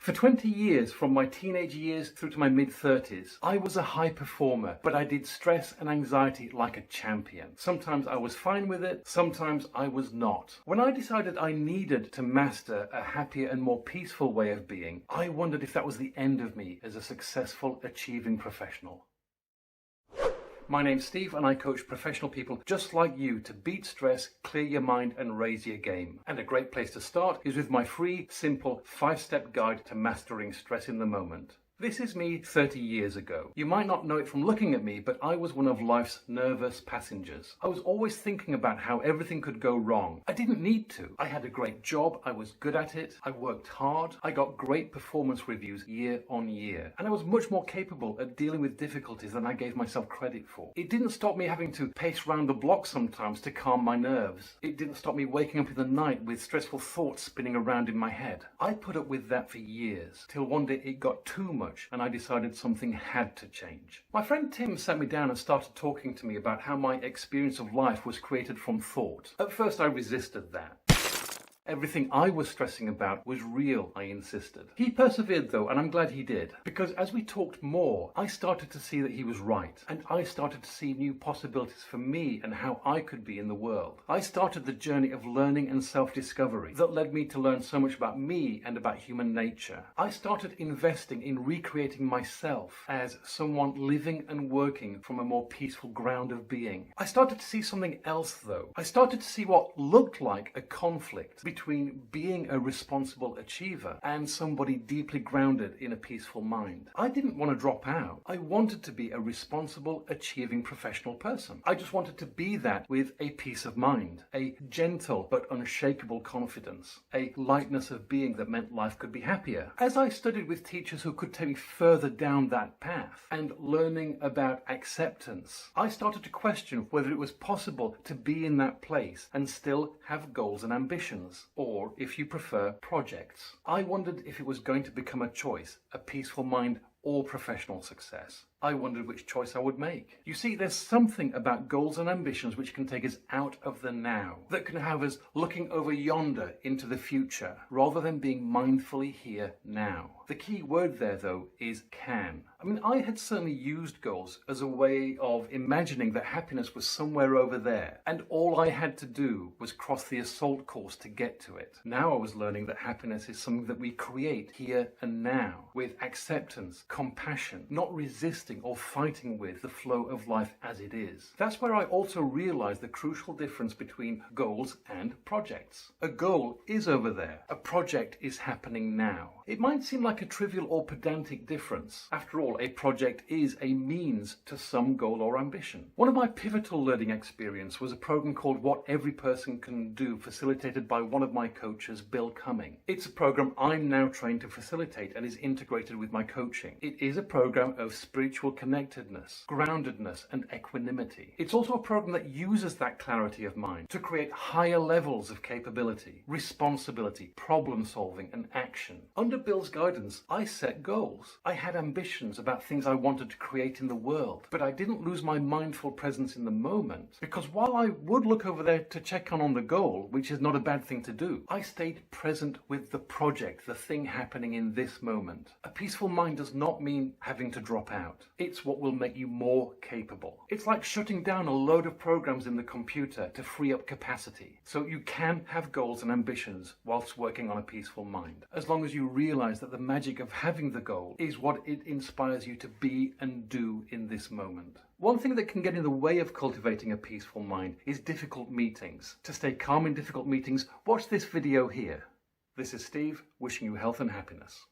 For 20 years, from my teenage years through to my mid-30s, I was a high performer, but I did stress and anxiety like a champion. Sometimes I was fine with it, sometimes I was not. When I decided I needed to master a happier and more peaceful way of being, I wondered if that was the end of me as a successful, achieving professional. My name's Steve and I coach professional people just like you to beat stress, clear your mind and raise your game. And a great place to start is with my free, simple 5-step guide to mastering stress in the moment. This is me 30 years ago. You might not know it from looking at me, but I was one of life's nervous passengers. I was always thinking about how everything could go wrong. I didn't need to. I had a great job, I was good at it, I worked hard, I got great performance reviews year on year, and I was much more capable at dealing with difficulties than I gave myself credit for. It didn't stop me having to pace round the block sometimes to calm my nerves. It didn't stop me waking up in the night with stressful thoughts spinning around in my head. I put up with that for years, till one day it got too much and I decided something had to change. My friend Tim sat me down and started talking to me about how my experience of life was created from thought. At first I resisted that. Everything I was stressing about was real, I insisted. He persevered though, and I'm glad he did, because as we talked more, I started to see that he was right, and I started to see new possibilities for me and how I could be in the world. I started the journey of learning and self-discovery that led me to learn so much about me and about human nature. I started investing in recreating myself as someone living and working from a more peaceful ground of being. I started to see something else though. I started to see what looked like a conflict between being a responsible achiever and somebody deeply grounded in a peaceful mind. I didn't want to drop out. I wanted to be a responsible, achieving professional person. I just wanted to be that with a peace of mind, a gentle but unshakable confidence, a lightness of being that meant life could be happier. As I studied with teachers who could take me further down that path and learning about acceptance, I started to question whether it was possible to be in that place and still have goals and ambitions. Or, if you prefer, projects. I wondered if it was going to become a choice, a peaceful mind or professional success. I wondered which choice I would make. You see, there's something about goals and ambitions which can take us out of the now, that can have us looking over yonder into the future, rather than being mindfully here now. The key word there, though, is can. I mean, I had certainly used goals as a way of imagining that happiness was somewhere over there, and all I had to do was cross the assault course to get to it. Now I was learning that happiness is something that we create here and now, with acceptance, compassion, not resisting or fighting with the flow of life as it is. That's where I also realized the crucial difference between goals and projects. A goal is over there. A project is happening now. It might seem like a trivial or pedantic difference. After all, a project is a means to some goal or ambition. One of my pivotal learning experiences was a program called What Every Person Can Do, facilitated by one of my coaches, Bill Cumming. It's a program I'm now trained to facilitate and is integrated with my coaching. It is a program of spiritual connectedness, groundedness, and equanimity. It's also a program that uses that clarity of mind to create higher levels of capability, responsibility, problem solving, and action. Under Bill's guidance, I set goals. I had ambitions about things I wanted to create in the world, but I didn't lose my mindful presence in the moment, because while I would look over there to check on the goal, which is not a bad thing to do, I stayed present with the project, the thing happening in this moment. A peaceful mind does not mean having to drop out. It's what will make you more capable. It's like shutting down a load of programs in the computer to free up capacity, so you can have goals and ambitions whilst working on a peaceful mind, as long as you realize that the magic of having the goal is what it inspires you to be and do in this moment. One thing that can get in the way of cultivating a peaceful mind is difficult meetings. To stay calm in difficult meetings, watch this video here. This is Steve, wishing you health and happiness.